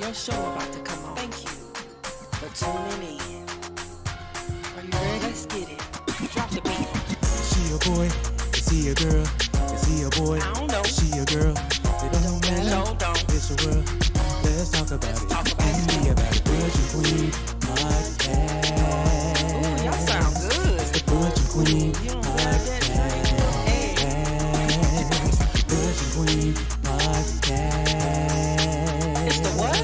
Your show about to come on. Thank you for tuning in. Are you ready? Let's get it. Drop the beat. Is she a boy? Is he a girl? Is he a boy? I don't know. Is she a girl? It don't matter. No, don't. It's a world. Let's talk about Let's it. talk about it. Be about the Butch and Queen podcast. Ooh, y'all sound good. It's the Butch and Queen You don't heard that thing? Hey. podcast. Butch and Queen podcast. It's the what?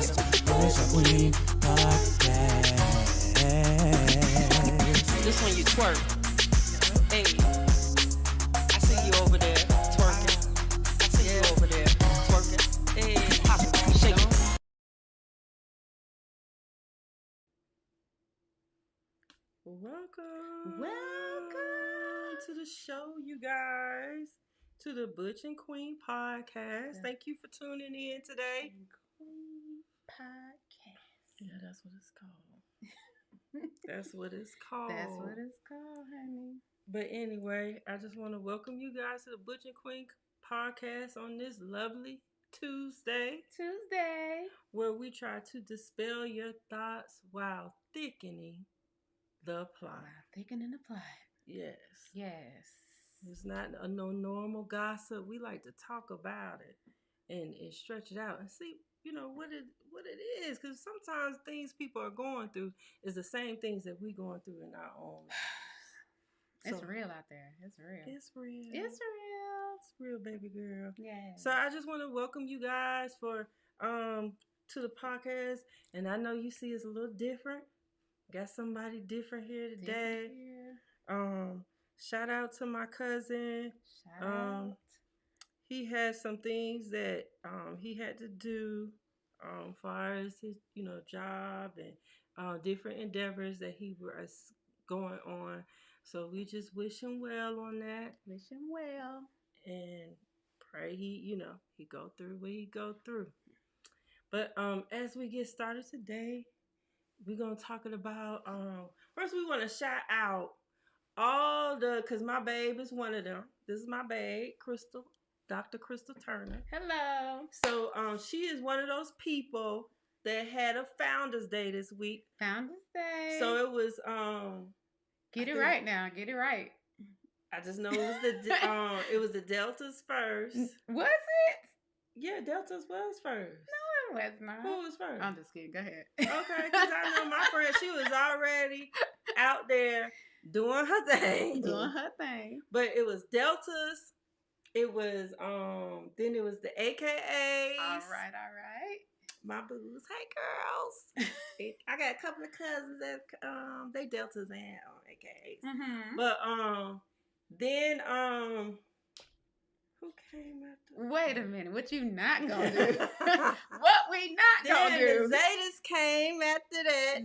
Butch and Queen podcast. This one you twerk. Hey. I see you over there twerking. I see you over there twerking. Hey. Pop it. Shake it. Welcome to the show, you guys, to the Butch and Queen podcast. Thank you for tuning in today. Queen Podcast. Yeah, that's what it's called. That's what it's called. That's what it's called, honey. But anyway, I just want to welcome you guys to the Butch and Queen podcast on this lovely Tuesday, where we try to dispel your thoughts while thickening the plot. Wow, thickening the plot. Yes. Yes. It's not no normal gossip. We like to talk about it and stretch it out and see, what it is. Because sometimes things people are going through is the same things that we going through in our own lives. It's So, real out there. It's real. It's real. It's real. It's real, baby girl. Yeah. So I just want to welcome you guys to the podcast. And I know you see it's a little different. Got somebody different here today. Shout out to my cousin. Shout out. He had some things that he had to do far as his job and different endeavors that he was going on. So we just wish him well on that Wish him well. and pray he go through what he go through. But as we get started today, we're gonna talk about first we want to shout out because my babe is one of them. This is my babe, Crystal, Dr. Crystal Turner. Hello. So she is one of those people that had a Founders Day this week. Founders Day. So it was Get I it think- right now. Get it right. I just know it was the Deltas first. Was it? Yeah, Deltas was first. No, it was not. Who was first? I'm just kidding. Go ahead. Okay, because I know my friend, she was already out there doing her thing. Doing her thing. But it was Deltas. It was then it was the AKAs. All right. My booze. Hey girls. I got a couple of cousins that they Deltas and AKAs. Mm-hmm. But then who came after? Wait a minute. What you not gonna do? What we not gonna Then do? the Zetas came after that.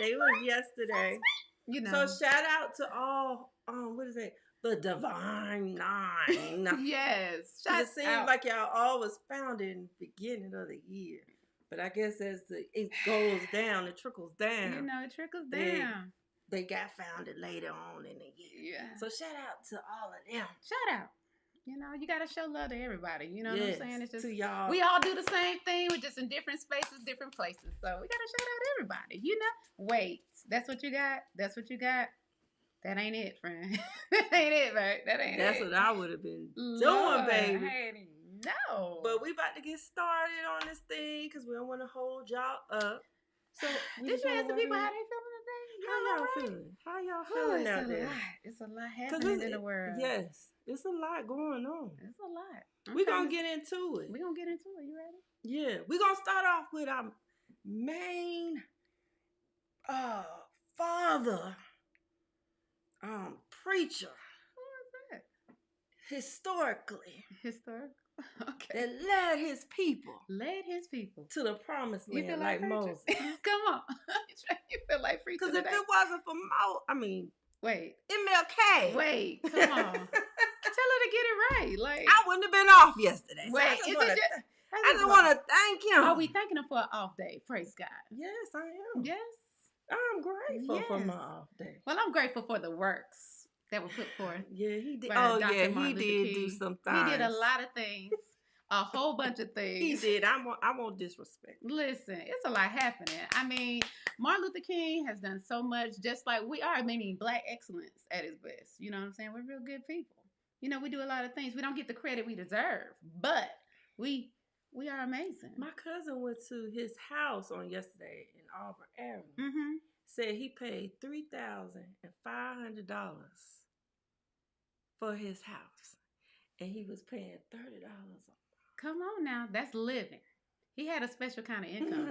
They was yesterday. You know. So shout out to all what is it? The Divine Nine. Yes. 'Cause Shout it seems out. like y'all all was founded in the beginning of the year. But I guess as it goes down, it trickles down. It trickles They- down. They got founded later on in the year. Yeah. So shout out to all of them. Shout out. You gotta show love to everybody. You know what I'm saying? It's just to y'all. we all do the same thing. We're just in different spaces, different places. So we gotta shout out everybody. Wait, that's what you got? That's what you got? That ain't it, friend. That ain't it, right? That's what I would have been Lord, doing, baby. Honey, no. But we about to get started on this thing because we don't want to hold y'all up. So we did just you wanna ask the work people on- how they feeling today? How y'all all right? feeling? How y'all Oh, feeling it's out a there? lot. It's a lot 'Cause happening in the world. Yes, it's a lot going on. It's a lot. We're going to get into it. We're gonna get into it. You ready? Yeah, we're going to start off with our main father, preacher, Who is that? historically, Historical. Okay. that led his people Led his people. to the promised You land feel like preaching? Moses. Come on. You feel like preaching Because if today? it wasn't for Wait. MLK, Wait. Come on. Tell her to get it right. Like, I wouldn't have been off yesterday. So wait. I Is just it wanna just? I just want to thank him. Are we thanking him for an off day? Praise God. Yes, I am. Yes. I'm grateful for Yes. my off day. Well, I'm grateful for the works that were put forth. Yeah, he did. by Oh, Dr. yeah, Martin he Luther did do King. some things. He did a lot of things. a whole bunch of He things. did. I won't disrespect. Listen, it's a lot happening. I mean, Martin Luther King has done so much, just like we are. I mean, Black excellence at its best. You know what I'm saying? We're real good people. You know, we do a lot of things. We don't get the credit we deserve, but we are amazing. My cousin went to his house on yesterday in Auburn Avenue. Mm-hmm. Said he paid $3,500 for his house, and he was paying $30 Come on now, that's living. He had a special kind of income.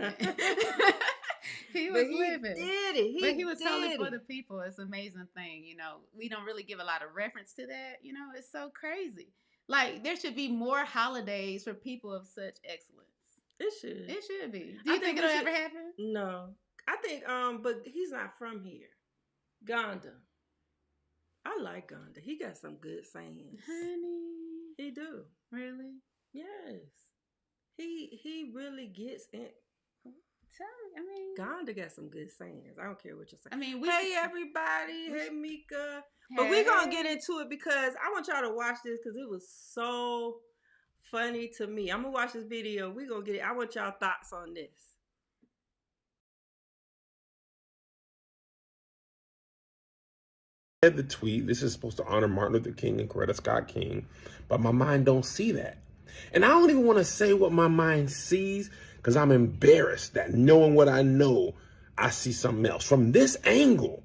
He was But he living. did it. But he was totally did for it. the people. It's an amazing thing. You know, we don't really give a lot of reference to that. You know, it's so crazy. Like, there should be more holidays for people of such excellence. It should. It should be. I Do you think think it'll it ever should- happen? No, I think but he's not from here. Gonda. I like Gonda. He got some good sayings. Honey. He do. Really? Yes. He really gets in. Tell me. I mean, Gonda got some good sayings. I don't care what you're saying. I mean, we. Hey everybody, hey Mika. Hey. But we're gonna get into it because I want y'all to watch this because it was so funny to me. I'm gonna watch this video. We're gonna get it. I want y'all thoughts on this. Read the tweet. This is supposed to honor Martin Luther King and Coretta Scott King, but my mind don't see that. And I don't even want to say what my mind sees because I'm embarrassed that knowing what I know, I see something else. From this angle,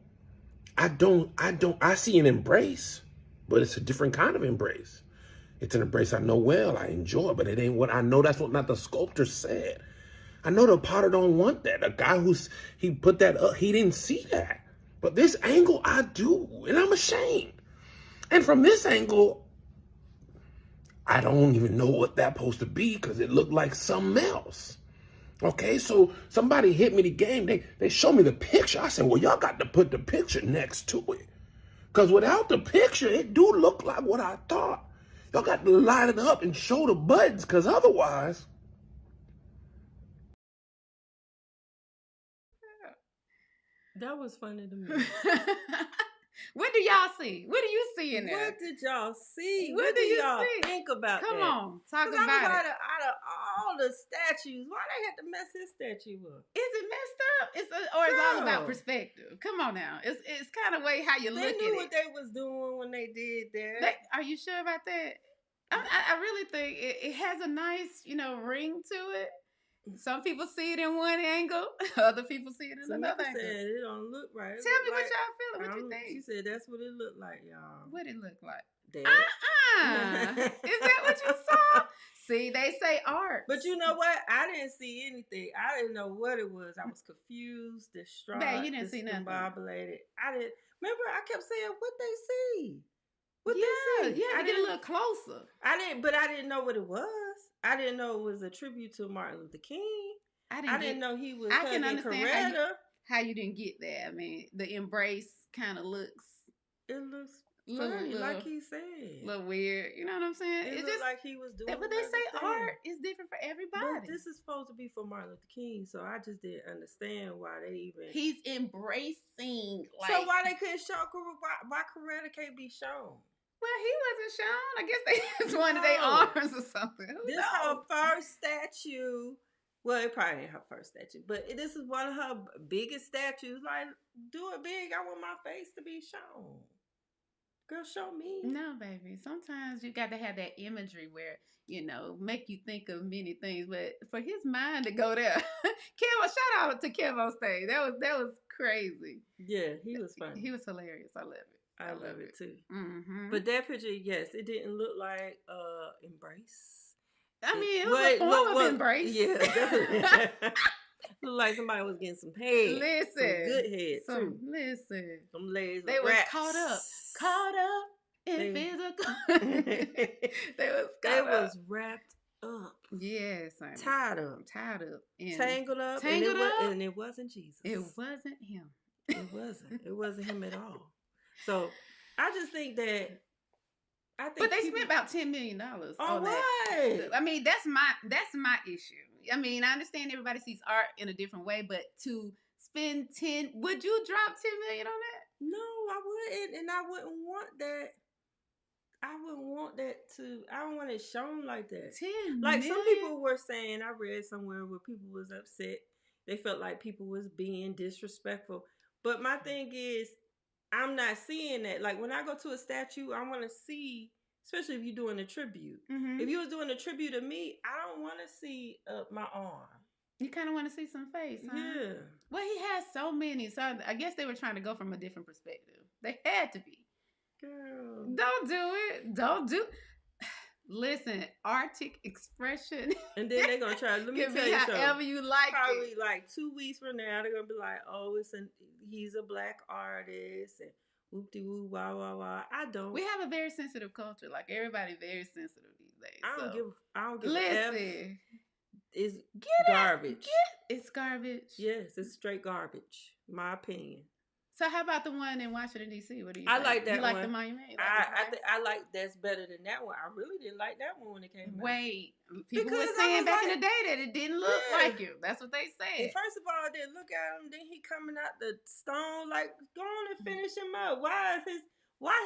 I see an embrace, but it's a different kind of embrace. It's an embrace I know well, I enjoy, but it ain't what I know. That's what not the sculptor said. I know the potter don't want that. The guy he put that up, he didn't see that. But this angle, I do, and I'm ashamed. And from this angle, I don't even know what that's supposed to be because it looked like something else. Okay, so somebody hit me the game. They showed me the picture. I said, well, y'all got to put the picture next to it. Because without the picture, it do look like what I thought. Y'all got to line it up and show the buttons because otherwise... That was funny to me. What do y'all see? What do you see in there? What did y'all see? What What do do you y'all see? think about Come that? on, talk Because about I was it. out of all the statues, why they had to mess his statue up? Is it messed up? Or it's all about Girl. perspective? Come on now. It's kind of way how you They look knew at what it. they was doing when they did that. Are you sure about that? I really think it has a nice, ring to it. Some people see it in one angle, other people see it in another Samantha angle. said it don't look right. It Tell look me what like- y'all feeling. What you She think? said that's what it looked like, y'all. What it look like? That. Is that what you saw? See, they say art. But you know what? I didn't see anything. I didn't know what it was. I was confused, distraught, Babe, you didn't see nothing. discombobulated. I didn't remember. I kept saying, "What they see? What yeah, they see?" you had I to get a didn't- little closer. but I didn't know what it was. I didn't know it was a tribute to Martin Luther King. I didn't know he was I can hugging understand Coretta. how you didn't get that. I mean, the embrace kind of looks It looks Little- funny, little- like he said. a little weird. You know what I'm saying? It It's looked just, like he was doing. but they say another thing. art is different for everybody. But this is supposed to be for Martin Luther King, so I just didn't understand why they even. He's embracing. Like, so why they couldn't show why Coretta can't be shown? Well, he wasn't shown. I guess they just wanted their No. arms or something. Who This knows? her first statue. Well, it probably ain't her first statue, but this is one of her biggest statues. Like, do it big. I want my face to be shown. Girl, show me. No, baby. Sometimes you got to have that imagery where, make you think of many things. But for his mind to go there, Kevo, shout out to Kevo on stage. That was crazy. Yeah, he was funny. He was hilarious. I love it. I love it too. Mm-hmm. But that picture, yes, it didn't look like embrace. I mean, it was What- a form what- of embrace. Yeah, definitely. Looked like somebody was getting some head. Listen, Some good head too. Listen. Some legs. They was caught up in They- physical. They was They caught up. was wrapped up, Yes, honey. tied up, Tied up. And tangled up, Tangled up? and it wasn't Jesus. it wasn't him. It wasn't. It wasn't him at all. So I just think that. I think But they people- spent about $10 million on on that. what? I mean, that's my issue. I mean, I understand everybody sees art in a different way, but to spend 10, would you drop $10 million on that? No, I wouldn't, and I wouldn't want that. I wouldn't want that to. I don't want it shown like that. 10 Like some million? people were saying, I read somewhere where people was upset. They felt like people was being disrespectful. But my thing is, I'm not seeing that. Like when I go to a statue, I want to see, especially if you're doing a tribute. Mhm. If you was doing a tribute to me, I don't want to see my arm. You kind of want to see some face, huh? Yeah. Well, he has so many, so I guess they were trying to go from a different perspective. They had to be. Girl. Don't do it. Don't do. Listen, Arctic expression. And then they're gonna try. Let me can tell be you however something. you like Probably it. like 2 weeks from now, they're gonna be like, "Oh, he's a black artist," and whoop de woo, wah wah wah. I don't. We have a very sensitive culture. Like everybody, very sensitive these days. I don't so. give. I don't give a F. Listen, It's get garbage. it's garbage. Yes, it's straight garbage. My opinion. So how about the one in Washington D.C.? What do you? I think? like that You like one. the monument? You like I the think I like that's better than that one. I really didn't like that one when it came out. Wait, people Because were I saying was back in like- the day that it didn't look Yeah. like you. That's what they And said. first of all, then look at him. Then he coming out the stone. Like, go on and finish him up. Why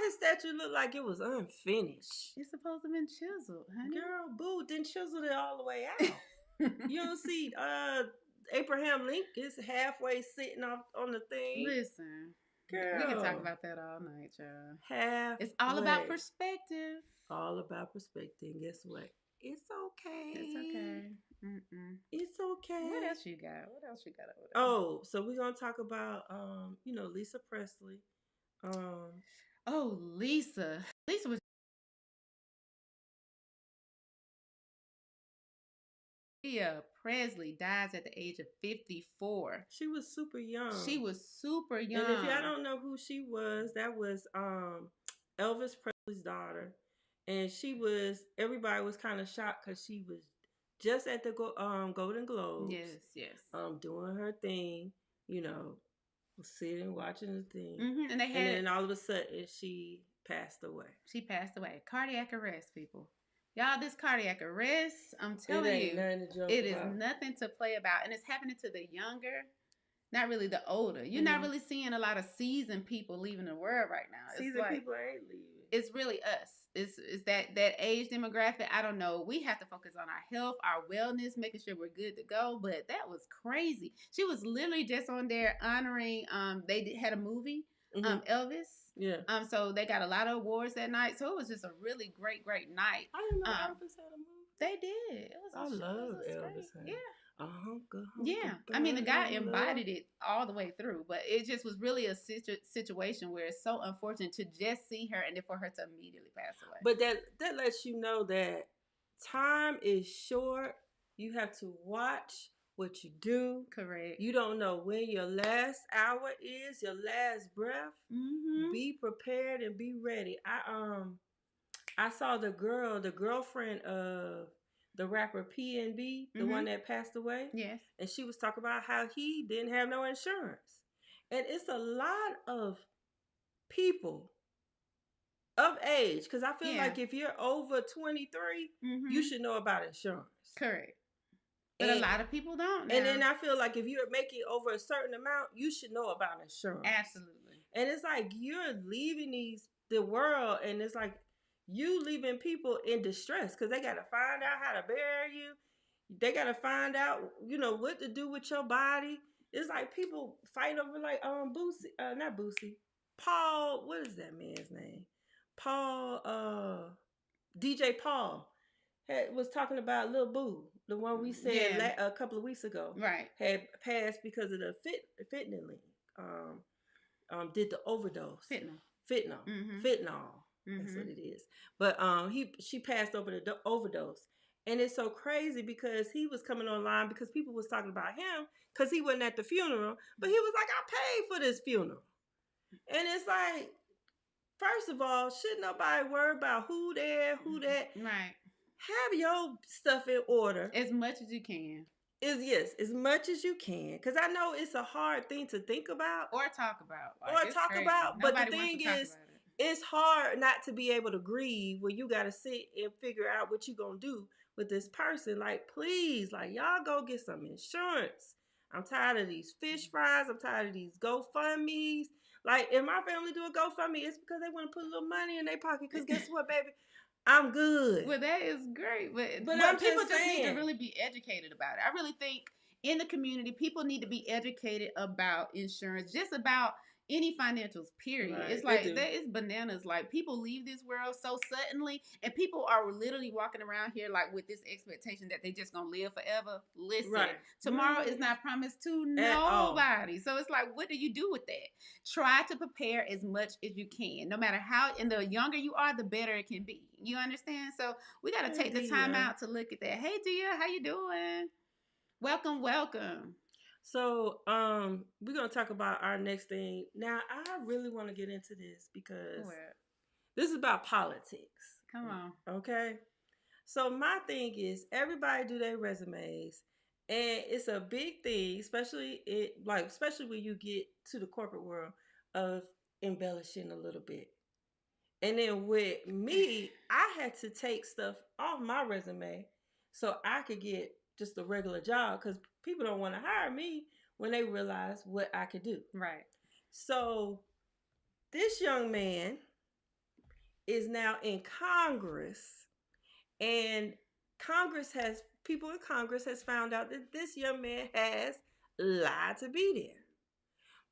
his statue look like it was unfinished? It's supposed to have been chiseled, honey. Girl, boo, didn't chisel it all the way out. You don't see Abraham Lincoln is halfway sitting off on the thing. Listen, Girl, we can talk about that all night, y'all. half. It's all about perspective. All about perspective. And guess what? It's okay. It's okay. Mm-mm. It's okay. What else you got? What else you got over there? Oh, so we're gonna talk about Lisa Presley. Oh, Lisa. Lisa was. Leah Presley dies at the age of 54. She was super young. She was super young. And if y'all don't know who she was, that was Elvis Presley's daughter. And everybody was kind of shocked because she was just at the Golden Globes. Yes. Doing her thing, sitting, watching the thing. Mm-hmm. And then all of a sudden she passed away. She passed away. Cardiac arrest, people. Y'all, this cardiac arrest, I'm telling It ain't you, nothing to joke it is about. nothing to play about. And it's happening to the younger, not really the older. You're not really seeing a lot of seasoned people leaving the world right now. It's Seasoned like, people ain't leaving. it's really us. It's that age demographic. I don't know. We have to focus on our health, our wellness, making sure we're good to go. But that was crazy. She was literally just on there honoring. They had a movie, Elvis. Yeah. So they got a lot of awards that night. So it was just a really great night. I didn't know Elvis had a movie. They did. It was. I love Elvis. Yeah. Yeah. I mean, the guy embodied it all the way through, but it just was really a situation where it's so unfortunate to just see her and then for her to immediately pass away. But that lets you know that time is short. You have to watch what you do. Correct. You don't know when your last hour is, your last breath. Mm-hmm. Be prepared and be ready. I saw the girlfriend of the rapper PNB, the one that passed away. Yes. And she was talking about how he didn't have no insurance. And it's a lot of people of age, because I feel like if you're over 23, you should know about insurance. Correct. But a lot of people don't now. And then I feel like if you're making over a certain amount, you should know about insurance. Absolutely. And it's like you're leaving the world, and it's like you leaving people in distress because they got to find out how to bury you. They got to find out, what to do with your body. It's like people fight over Boosie, not Boosie, Paul. What is that man's name? Paul, DJ Paul was talking about Lil Boo, the one we said a couple of weeks ago. Right. Had passed because of the fentanyl. Did the overdose. Fentanyl. That's what it is. But she passed over the overdose. And it's so crazy because he was coming online because people was talking about him because he wasn't at the funeral. But he was like, I paid for this funeral. And it's like, first of all, shouldn't nobody worry about who there, who that. Right. Have your stuff in order. As much as you can. As much as you can. Because I know it's a hard thing to think about. Or talk about. But the thing is, it's hard not to be able to grieve when you got to sit and figure out what you're going to do with this person. Like, please, like, y'all go get some insurance. I'm tired of these fish fries. I'm tired of these GoFundMe's. Like, if my family do a GoFundMe, it's because they want to put a little money in their pocket. Because guess what, baby? I'm good. Well, that is great, but I'm people just just need to saying. really be educated about it. I really think in the community, people need to be educated about insurance, just about any financials. Period. Right, It's they like do. that is bananas. Like people leave this world so suddenly, and people are literally walking around here like with this expectation that they just gonna live forever. Listen, Right. tomorrow is not promised to At all. nobody. So it's like, what do you do with that? Try to prepare as much as you can, no matter how. And the younger you are, the better it can be. You understand? So we got to take the time Dia. out to look at that. Hey, Dia, how you doing? Welcome, welcome. So, we're gonna talk about our next thing. Now, I really want to get into this because this is about politics. Come on. Okay. So my thing is, everybody do their resumes, and it's a big thing, especially when you get to the corporate world, of embellishing a little bit. And then with me, I had to take stuff off my resume so I could get just a regular job, because people don't want to hire me when they realize what I could do. Right. So this young man is now in Congress, and people in Congress has found out that this young man has lied to be there.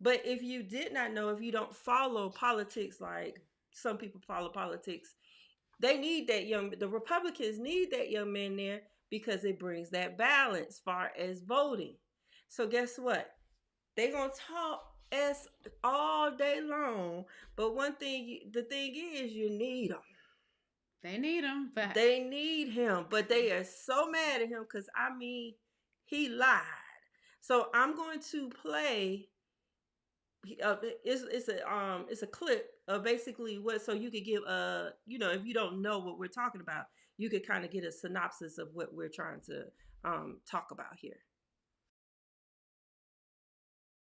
But if you did not know, if you don't follow politics like some people follow politics, the Republicans need that young man there because it brings that balance far as voting. So guess what? They're going to talk S all day long. But the thing is, you need them. They need him. But They need him, but they are so mad at him because, he lied. So I'm going to play. It's a clip of basically so you could give if you don't know what we're talking about, you could kind of get a synopsis of what we're trying to talk about here.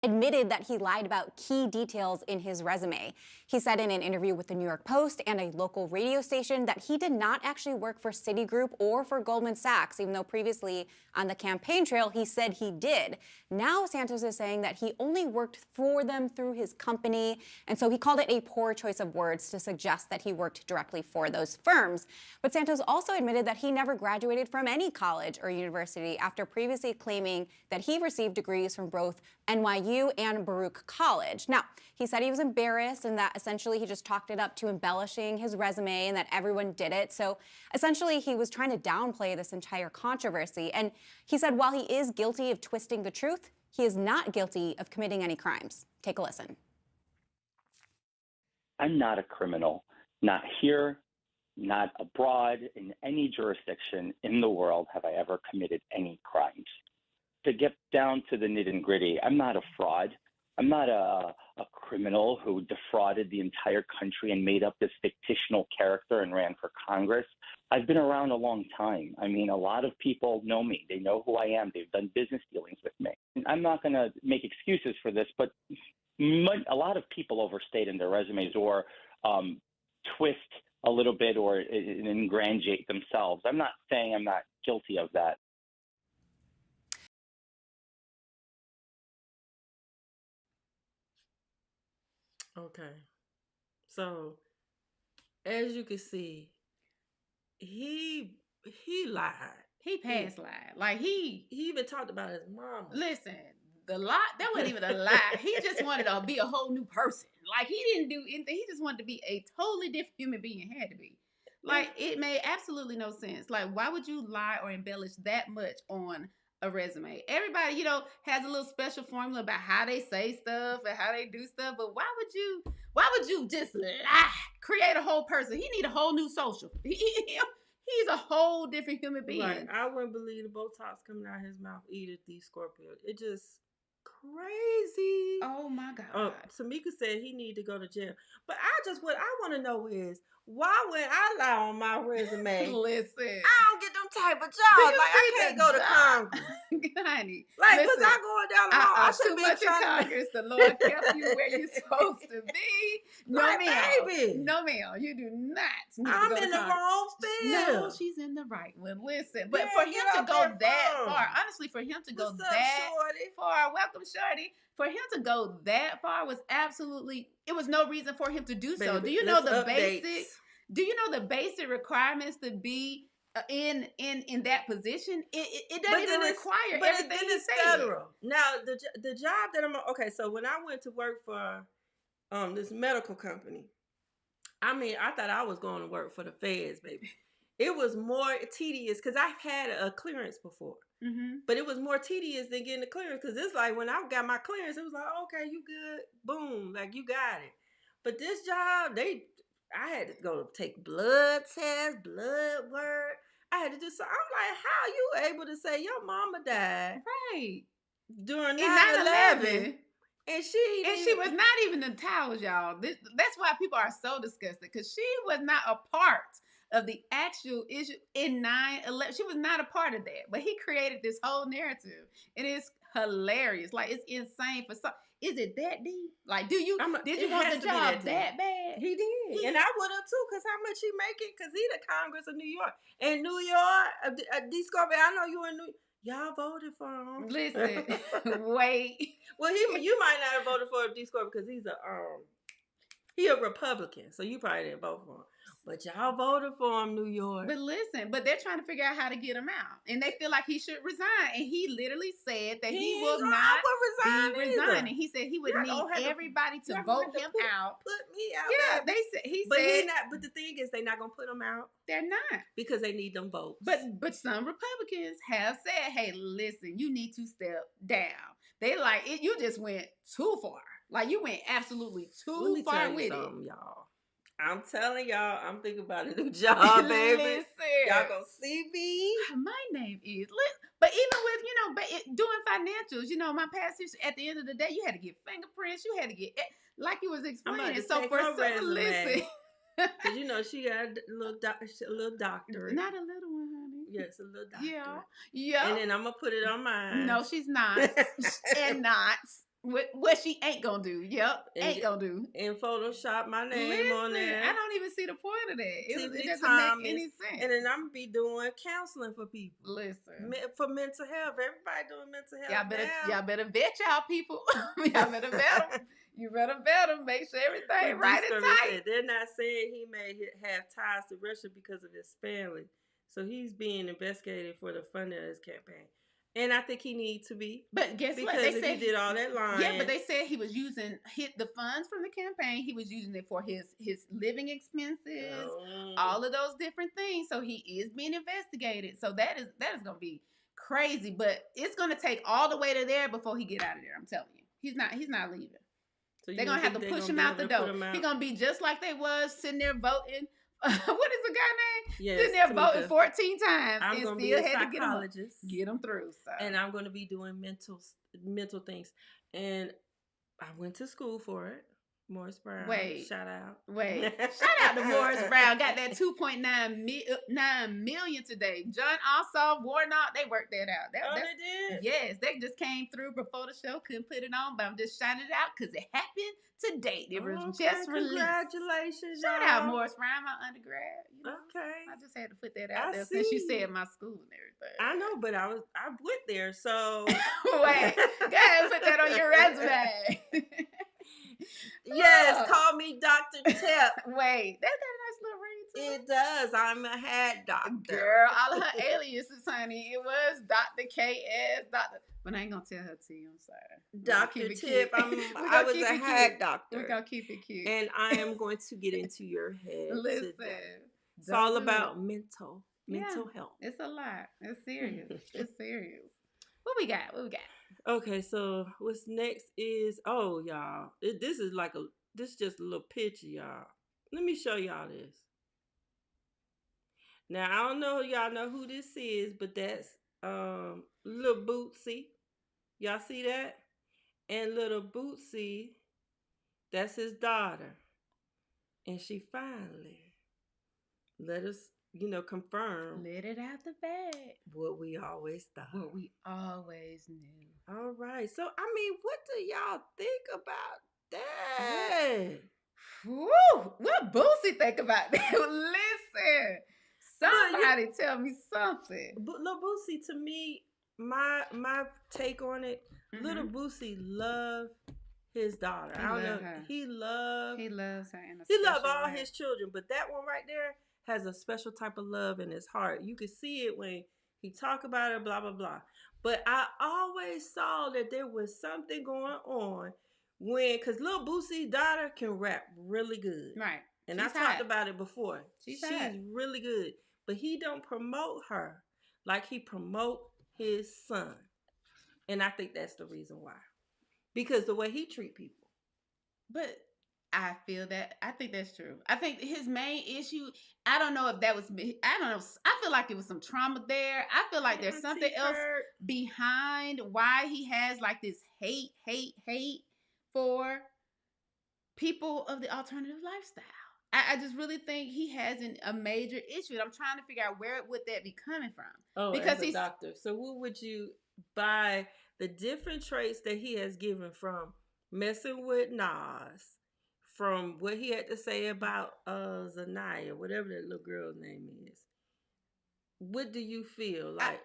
Admitted that he lied about key details in his resume. He said in an interview with the New York Post and a local radio station that he did not actually work for Citigroup or for Goldman Sachs, even though previously on the campaign trail he said he did. Now Santos is saying that he only worked for them through his company, and so he called it a poor choice of words to suggest that he worked directly for those firms. But Santos also admitted that he never graduated from any college or university after previously claiming that he received degrees from both NYU and Baruch College. Now, he said he was embarrassed and that essentially he just chalked it up to embellishing his resume and that everyone did it. So essentially he was trying to downplay this entire controversy. And he said while he is guilty of twisting the truth, he is not guilty of committing any crimes. Take a listen. I'm not a criminal, not here, not abroad, in any jurisdiction in the world have I ever committed any crimes. To get down to the nitty gritty, I'm not a fraud. I'm not a criminal who defrauded the entire country and made up this fictional character and ran for Congress. I've been around a long time. I mean, a lot of people know me. They know who I am. They've done business dealings with me. I'm not going to make excuses for this, but a lot of people overstate in their resumes or twist a little bit or ingratiate themselves. I'm not saying I'm not guilty of that. Okay. So, as you can see, he lied. he passed lied. Like He even talked about his mama. listen, the lie, that wasn't even a lie. He just wanted to be a whole new person. Like he didn't do anything. He just wanted to be a totally different human being. Had to be. Like it made absolutely no sense. Like why would you lie or embellish that much on a resume? Everybody, has a little special formula about how they say stuff and how they do stuff. But why would you just lie? Create a whole person. He need a whole new social. He's a whole different human being. Right. I wouldn't believe the Botox coming out of his mouth either, these Scorpio. It just crazy. Oh my God. Tamika said he need to go to jail. But what I want to know is, Why would I lie on my resume? Listen. I don't get them type of Do jobs. you Like I see can't the go to job? Congress. Honey. Like, cause listen, I going down the hall. I too should be much in trying to. Congress. The Lord kept you where you're supposed to be. No, Like, ma'am. baby. No, ma'am. You do not need to I'm go to in the Congress. wrong field. No, she's in the right one. Listen, but Yeah, for get him out to go that that phone. far, honestly, for him to go What's up, that shorty? far, welcome, shorty. For him to go that far was absolutely. It was no reason for him to do so. Baby, Do you know let's the update. basic? Do you know the basic requirements to be in that position? It doesn't even require but everything then he it's said. federal. Now the job that I'm on, okay. So when I went to work for this medical company, I mean, I thought I was going to work for the feds, baby. It was more tedious because I've had a clearance before, but it was more tedious than getting the clearance because it's like when I got my clearance, it was like, okay, you good, boom, like you got it. But this job, I had to go take blood tests, blood work. I had to do so. I'm like, how you able to say your mama died Right. during In 9/11? 9/11. And she was not even the towels, y'all. That's why people are so disgusted because she was not a part of the actual issue in 9/11. She was not a part of that, but he created this whole narrative. It is hilarious. Like it's insane for some. Is it that deep? Like, did you it want the has to be job deep. that bad? He did, and I would have too. Cause how much he making? Cause he the Congress of New York, and New York, D. Scorpio. I know you in New. Y'all voted for him. Listen, wait. Well, you might not have voted for D. Scorpio because he a Republican, so you probably didn't vote for him. But y'all voted for him, New York. But listen, they're trying to figure out how to get him out, and they feel like he should resign. And he literally said that he will not be resigning. He said he would need everybody to vote him out. Put me out. Yeah, baby. he But said But the thing is, they're not gonna put him out they're not. because they need them votes. But some Republicans have said, "Hey, listen, you need to step down." They like it. You just went too far. Like you went absolutely Let me too far tell you with something, y'all. I'm telling y'all, I'm thinking about a new job, baby. Listen. Y'all gonna see me. My name is but even with doing financials, my past history, at the end of the day, you had to get fingerprints, you had to get like you was explaining. So for some, listen, because she got a little doctorate. not a little one, honey. Yes, a little doctorate. Yeah. And then I'm gonna put it on mine. No, she's not, and not. What she ain't gonna do. Yep, ain't gonna do. And Photoshop my name on there. I don't even see the point of that. It doesn't make any sense. And then I'm gonna be doing counseling for people. Listen. For mental health. Everybody doing mental health. Y'all better vet y'all people. Y'all better vet them. You better vet them. Make sure everything right and tight. They're not saying he may have ties to Russia because of his family. So he's being investigated for the funding of his campaign. And I think he needs to be. But guess what? They said he did all that lying. Yeah, but they said he was using the funds from the campaign. He was using it for his living expenses, all of those different things. So he is being investigated. So that is going to be crazy. But it's going to take all the way to there before he get out of there. I'm telling you, he's not leaving. So they're going to have to push him out the door. He's going to be just like they was sitting there voting. What is the guy name? Yes, sitting there voting 14 times I'm and gonna still be a had to psychologist. get him through. So. And I'm going to be doing mental things. And I went to school for it. Morris Brown. Wait. Shout out. Wait. Shout out to Morris Brown. Got that 2.9 million today. John Ossoff, Warnock, they worked that out. They did? Yes, they just came through before the show. Couldn't put it on, but I'm just shouting it out because it happened today. It was just released. Congratulations, Shout out Morris Brown, my undergrad. Okay. I just had to put that out there since you said my school and everything. I know, but I went there, so wait. Go ahead and put that on your resume. Yes, call me Dr. Tip. Wait, that got a nice little ring to it. It does. I'm a hat doctor. Girl, all of her aliases, honey. It was Dr. KS, Dr. But I ain't gonna tell her to you. I'm sorry. Dr. Tip. I was a hat doctor. We're gonna keep it cute. And I am going to get into your head. Listen. Today. It's all about mental health. It's a lot. It's serious. It's serious. What we got? Okay, so what's next is y'all. This is just a little picture, y'all. Let me show y'all this. Now I don't know y'all know who this is, but that's Little Bootsy. Y'all see that? And Little Bootsy, that's his daughter. And she finally let us, confirm Let it out the bag. what we always thought. What we always knew. All right. So, I mean, what do y'all think about that? Woo! What Boosie think about that? Listen, somebody tell me something. But Lil Boosie, to me, my take on it, Little Boosie loved his daughter. He I don't love know. her. He loves her in a He loved special all way. his children, but that one right there has a special type of love in his heart. You can see it when he talk about it, blah blah blah. But I always saw that there was something going on because Lil Boosie's daughter can rap really good, Right. and She's I talked hot. about it before. She's hot. really good, but he don't promote her like he promote his son, and I think that's the reason why. Because the way he treat people. But I feel that. I think that's true. I think his main issue, I don't know if that was, I don't know. I feel like it was some trauma there. I feel like there's something else behind why he has like this hate for people of the alternative lifestyle. I just really think he has a major issue. And I'm trying to figure out where would that be coming from. Oh, because as a he's doctor. So what would you, by the different traits that he has given from messing with Nas, from what he had to say about Zanaya, whatever that little girl's name is, what do you feel like?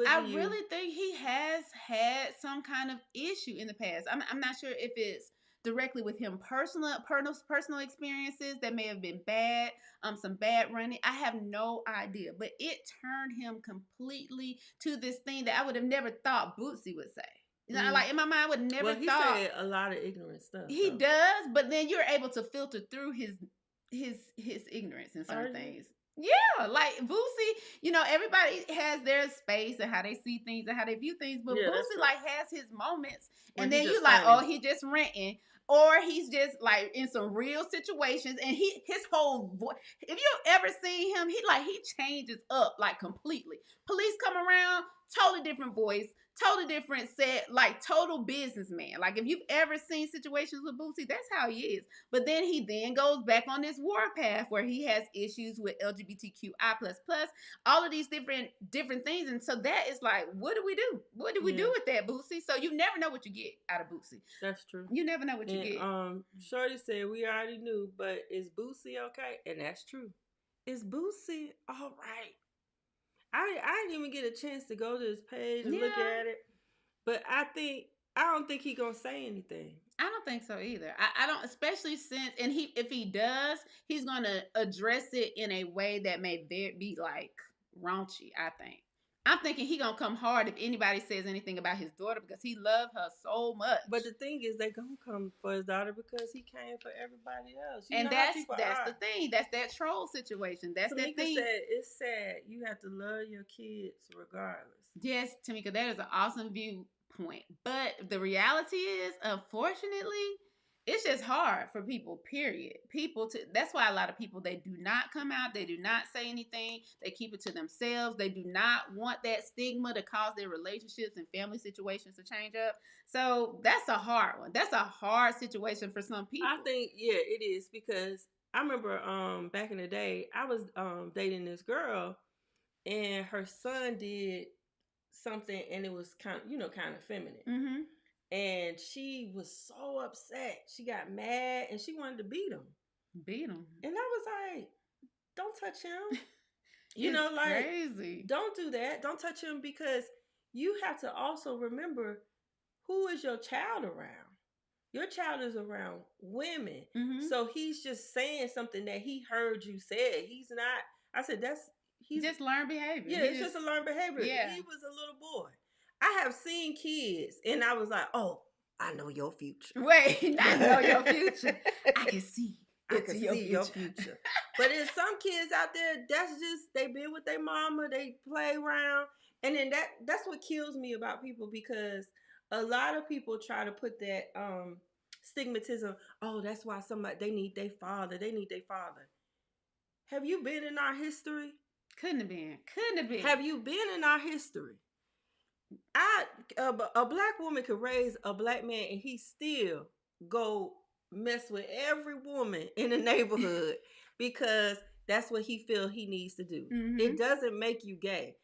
I really think he has had some kind of issue in the past. I'm not sure if it's directly with him personal experiences that may have been bad, some bad running. I have no idea, but it turned him completely to this thing that I would have never thought Bootsy would say. Like in my mind, I would never he thought. said a lot of ignorant stuff. He though. does, but then you're able to filter through his ignorance in certain things. Yeah, like Boosie, everybody has their space and how they see things and how they view things, but Boosie like has his moments, and then you like, oh, he just ranting, or he's just like in some real situations, and his whole voice. If you've ever seen him, he changes up like completely. Police come around, totally different voice. Totally different set, like total businessman. Like if you've ever seen situations with Boosie, that's how he is. But then he goes back on this war path where he has issues with LGBTQI++, all of these different things. And so that is like, what do we do? What do we do with that, Boosie? So you never know what you get out of Boosie. That's true. You never know what you get. Shorty said we already knew, but is Boosie okay? And that's true. Is Boosie all right? I didn't even get a chance to go to his page and look at it, but I don't think he gonna say anything. I don't think so either. I don't, especially since, and if he does, he's gonna address it in a way that may be like raunchy. I think. I'm thinking he gonna come hard if anybody says anything about his daughter because he loved her so much. But the thing is, they gonna come for his daughter because he came for everybody else. And that's the thing. That's that troll situation. That's Tamika that thing. said, it's sad. You have to love your kids regardless. Yes, Tamika, that is an awesome viewpoint. But the reality is, unfortunately, it's just hard for people, period. That's why a lot of people, they do not come out. They do not say anything. They keep it to themselves. They do not want that stigma to cause their relationships and family situations to change up. So that's a hard one. That's a hard situation for some people. I think, it is, because I remember back in the day, I was dating this girl, and her son did something, and it was kind of feminine. Mm-hmm. And she was so upset. She got mad and she wanted to beat him. Beat him. And I was like, don't touch him. Crazy. Don't do that. Don't touch him, because you have to also remember, who is your child around? Your child is around women. Mm-hmm. So he's just saying something that he heard you say. He's not, I said, he's just learned behavior. Yeah, it's just a learned behavior. Yeah. He was a little boy. I have seen kids, and I was like, oh, I know your future. Wait, I know your future. I can see. I can see your future. But there's some kids out there, that's just, they been with their mama, they play around. And then that's what kills me about people, because a lot of people try to put that stigmatism, oh, that's why they need their father. Have you been in our history? Couldn't have been. Have you been in our history? A black woman could raise a black man, and he still go mess with every woman in the neighborhood because that's what he feel he needs to do. Mhm. It doesn't make you gay.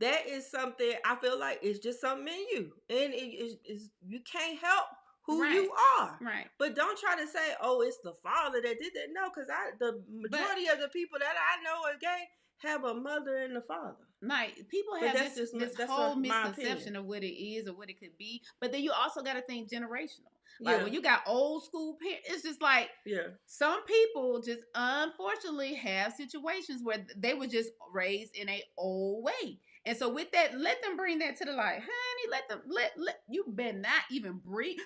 That is something I feel like it's just something in you, and you can't help who you are. Right. But don't try to say, "Oh, it's the father that did that." No, because the majority of the people that I know are gay have a mother and a father. Like, people But have that's this, just this that's whole my misconception opinion. of what it is or what it could be. But then you also got to think generational. Like, Yeah. when you got old school parents, it's just like Yeah. some people just unfortunately have situations where they were just raised in a old way. And so with that, let them bring that to the light. Honey, let them, let you better not even breathe.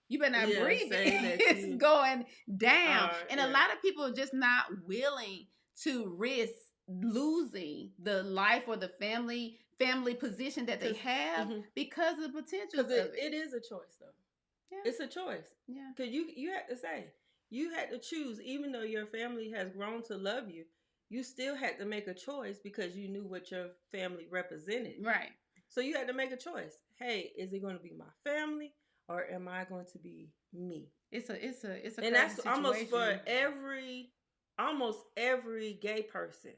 You better not Yeah, breathe say that it. It's you- going down. And a yeah. lot of people are just not willing to risk losing the life or the family position that they 'Cause- have mhm. because of the potential of Because it. it is a choice, though. Yeah. It's a choice. Yeah. Because you had to say, you had to choose, even though your family has grown to love you, you still had to make a choice because you knew what your family represented. Right. So you had to make a choice. Hey, is it going to be my family or am I going to be me? It's a And crazy that's almost for situation. almost every gay person.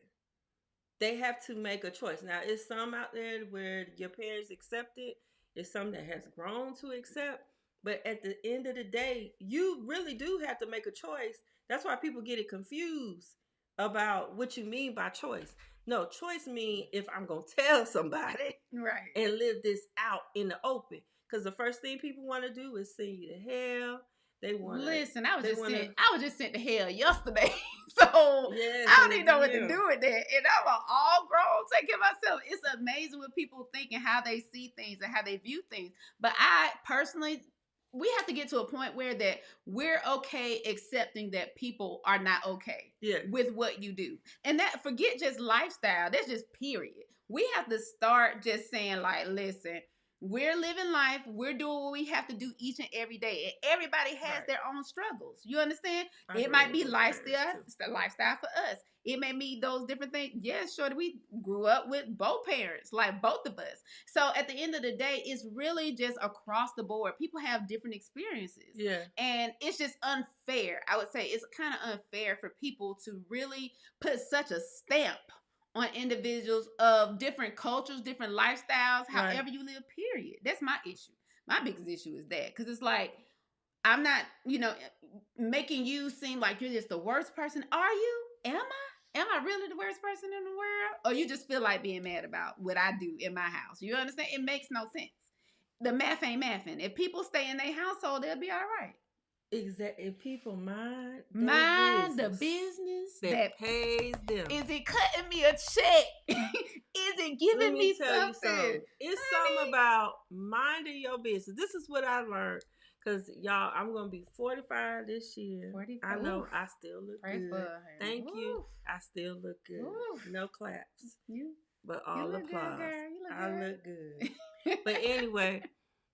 They have to make a choice. Now, it's some out there where your parents accept it. It's some that has grown to accept. But at the end of the day, you really do have to make a choice. That's why people get it confused about what you mean by choice. No, choice means if I'm going to tell somebody Right. and live this out in the open. Because the first thing people want to do is send you to hell. They want to Listen, I was they just wanna- sent. I was just sent to hell yesterday, so Yes, I don't even know what to yeah. do with that. And I'm all grown, taking myself. It's amazing what people think and how they see things and how they view things. But I personally, we have to get to a point where that we're okay accepting that people are not okay Yeah. with what you do, and that forget just lifestyle. That's just period. We have to start just saying like, listen. We're living life. We're doing what we have to do each and every day. And everybody has Right. their own struggles. You understand? I It grew might up be with lifestyle parents, lifestyle for us. It may be those different things. Yes, sure. We grew up with both parents, like both of us. So at the end of the day, it's really just across the board. People have different experiences. Yeah. And it's just unfair. I would say it's kind of unfair for people to really put such a stamp on individuals of different cultures, different lifestyles, Right. however you live, period. That's my issue. My biggest issue is that. Because it's like, I'm not, making you seem like you're just the worst person. Are you? Am I? Am I really the worst person in the world? Or you just feel like being mad about what I do in my house? You understand? It makes no sense. The math ain't mathing. If people stay in their household, they'll be all right. Exactly. If people mind The business that pays them. is it cutting me a check? Is it giving Let me me tell you something? something. It's something about minding your business. This is what I learned. Because, y'all, I'm going to be 45 this year. 45. I know Oof. I still look Pray good. for her. Thank you. Oof. I still look good. Oof. No claps. You But you all look applause. good, girl. You look I good. look good. But anyway,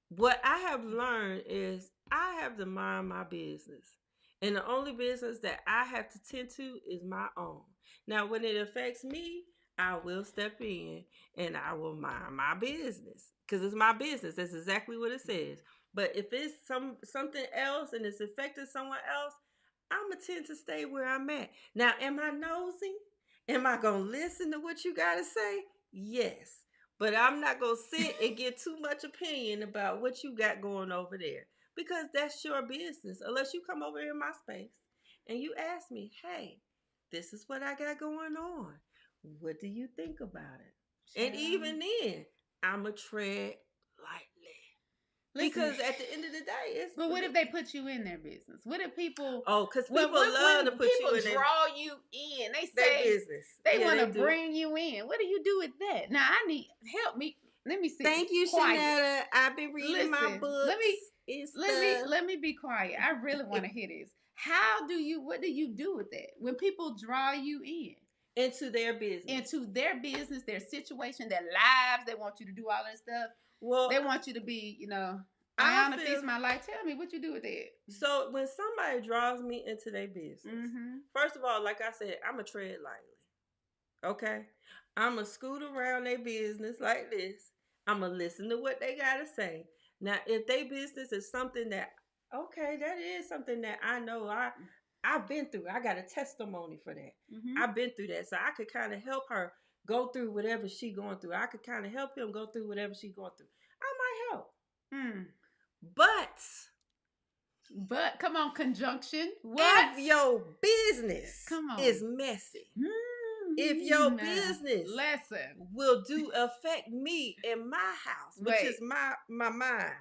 what I have learned is I have to mind my business. And the only business that I have to tend to is my own. Now, when it affects me, I will step in and I will mind my business. Because it's my business. That's exactly what it says. But if it's something else and it's affecting someone else, I'm going to tend to stay where I'm at. Now, am I nosy? Am I going to listen to what you got to say? Yes. But I'm not going to sit and get too much opinion about what you got going over there. Because that's your business. Unless you come over in my space and you ask me, hey, this is what I got going on. What do you think about it? And even then, I'm going to tread lightly. Because at the end of the day, it's... But what if they put you in their business? What if people... Oh, because people when love to put you in people draw you in. They their say business. they Yeah, want to do. bring you in. What do you do with that? Now, I need... Help me. Let me see. Thank you, Quiet. Shanetta. I've been reading my Listen, books. let me be quiet. I really want to hear this. What do you do with that? When people draw you in? Into their business. Into their business, their situation, their lives. They want you to do all that stuff. Well, They want you to be, I Ayanna feeds my life. Tell me what you do with that. so when somebody draws me into their business, Mm-hmm. first of all, like I said, I'm going to tread lightly. Okay? I'm going to scoot around their business like this. I'm going to listen to what they got to say. Now, if their business is something that, okay, that is something that I know I've been through. I got a testimony for that. Mhm. I've been through that, so I could kind of help her go through whatever she going through. I could kind of help him go through whatever she going through. I might help, Mm. but Come on, conjunction. What? if your business Come on. is messy, if your business lesson. will affect me in my house, which Wait. is my mind.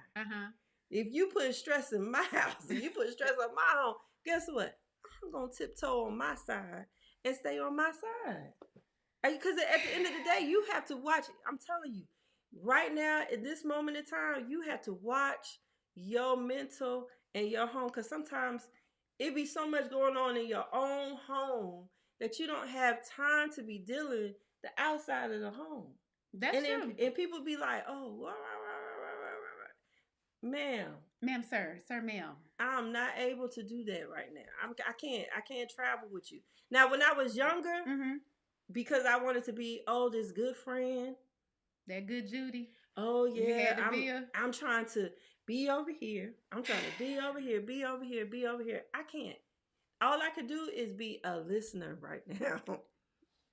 If you put stress in my house and you put stress on my home, guess what? I'm gonna tiptoe on my side and stay on my side. Because at the end of the day, you have to watch it. I'm telling you, right now, at this moment in time, you have to watch your mental and your home. Because sometimes it be so much going on in your own home that you don't have time to be dealing the outside of the home. That's true. And people be like, oh, ma'am, Sir, ma'am. I'm not able to do that right now. I can't travel with you. Now, when I was younger, Mm-hmm. because I wanted to be this good friend. That good Judy. Oh You yeah, had to be a- I'm trying to be over here. I'm trying to be over here, be over here, be over here. I can't. All I could do is be a listener right now.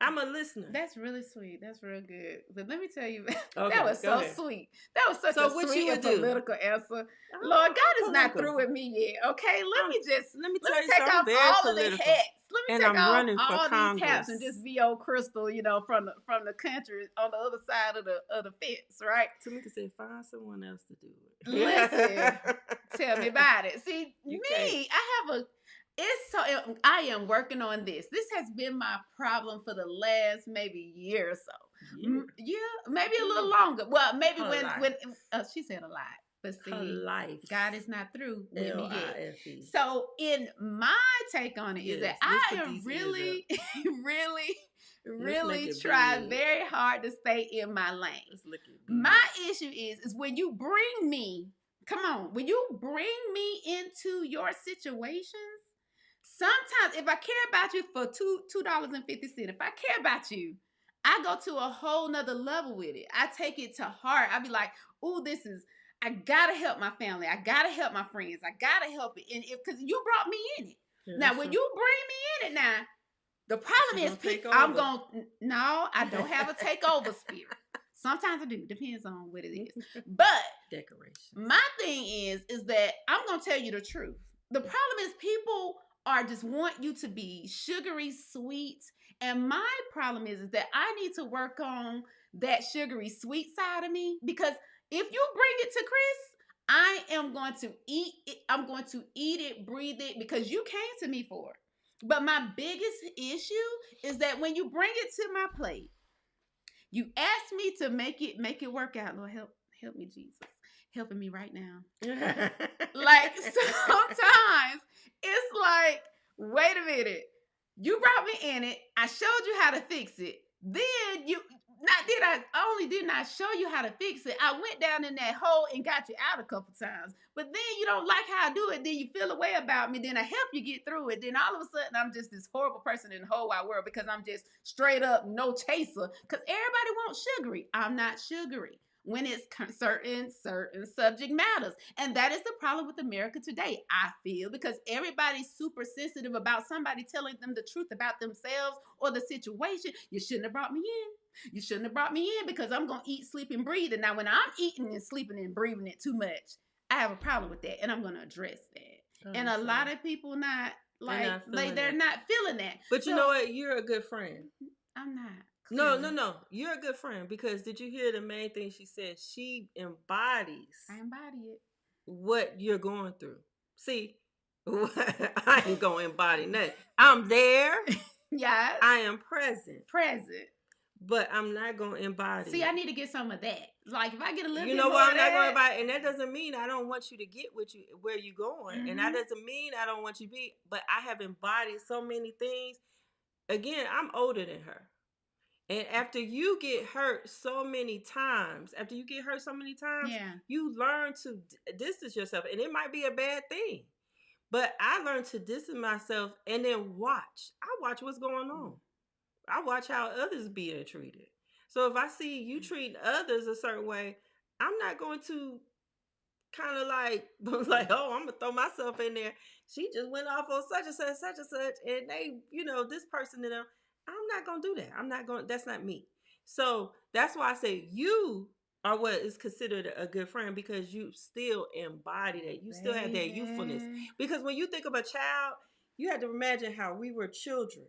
I'm a listener. That's really sweet. That's real good. But let me tell you, Okay, that was go so ahead. sweet. That was such So a what sweet you and would do? political answer. Oh, Lord, God is not political. through with me yet. Okay, let me Let me tell take you something. I'm off very all of the political. hats. Let me And take I'm off running for all these hats Congress. and just be old Crystal, from the country on the other side of the fence, right? Tamika said, find someone else to do it. Listen, tell me about it. See, You I am working on this. This has been my problem for the last maybe year or so. Yeah, maybe a little longer. Well, maybe Her when life. she said a lot, but see, Her life. God is not through with me yet. L-I-F-E. So, in my take on it is that Yes, let's I put am these really, really, Let's really make it try big. very hard to stay in my lane. Let's look at My issue is when you bring me, when you bring me into your situations, sometimes if I care about you for $2.50, if I care about you, I go to a whole nother level with it. I take it to heart. I be like, oh, I gotta help my family. I gotta help my friends. I gotta help it. And because you brought me in it. Now, when you bring me in it now, the problem is no, I don't have a takeover spirit. Sometimes I do. Depends on what it is. But decoration. my thing is that I'm gonna tell you the truth. The problem is people are just want you to be sugary sweet. And my problem is that I need to work on that sugary sweet side of me, because if you bring it to Chris, I am going to eat it. I'm going to eat it, breathe it, because you came to me for it. But my biggest issue is that when you bring it to my plate, you ask me to make it work out. Lord, help me, Jesus. Helping me right now. Like, sometimes it's like, wait a minute. You brought me in it. I showed you how to fix it. Then I only did not show you how to fix it. I went down in that hole and got you out a couple times. But then you don't like how I do it. Then you feel a way about me. Then I help you get through it. Then all of a sudden I'm just this horrible person in the whole wide world because I'm just straight up no chaser. Because everybody wants sugary. I'm not sugary when it's certain subject matters. And that is the problem with America today, I feel, because everybody's super sensitive about somebody telling them the truth about themselves or the situation. You shouldn't have brought me in. You shouldn't have brought me in because I'm going to eat, sleep, and breathe. And now when I'm eating and sleeping and breathing it too much, I have a problem with that. And I'm going to address that. And a lot of people they're not feeling that. But you know what? You're a good friend. I'm not. No. You're a good friend because did you hear the main thing she said? She embodies. I embody it. What you're going through. See, I ain't going to embody nothing. I'm there. Yeah. I am present. But I'm not going to embody. See, I need to get some of that. Like, if I get a little bit know more why of I'm not going to that, embody? And that doesn't mean I don't want you to get where you're going. And that doesn't mean I don't want you to be. But I have embodied so many things. Again, I'm older than her. And after you get hurt so many times, yeah. you learn to distance yourself. And it might be a bad thing. But I learned to distance myself and then watch. I watch what's going on. I watch how others being treated. So if I see you treating others a certain way, I'm not going to kind of like was like, oh, I'm gonna throw myself in there. She just went off on such and such, and they, this person to them. I'm not gonna do that. I'm not going. That's not me. So that's why I say you are what is considered a good friend, because you still embody that. You still have that youthfulness. Because when you think of a child, you have to imagine how we were children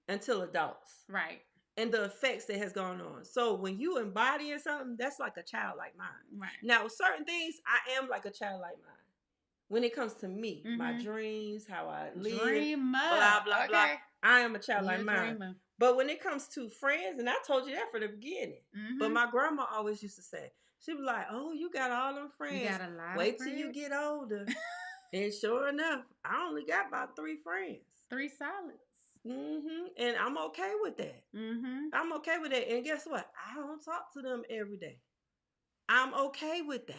until adults. Right. And the effects that has gone on. So when you embody something, that's like a child like mine. Right. Now, certain things, I am like a child like mine. When it comes to me, my dreams, how I live, blah, blah, blah. I am a child like mine. Dreamer. But when it comes to friends, and I told you that from the beginning, but my grandma always used to say, she'd be like, oh, you got all them friends. You got a lot Wait of till you friends? get older. And sure enough, I only got about 3 friends. 3 solids. And I'm okay with that. I'm okay with that. And guess what? I don't talk to them every day. I'm okay with that.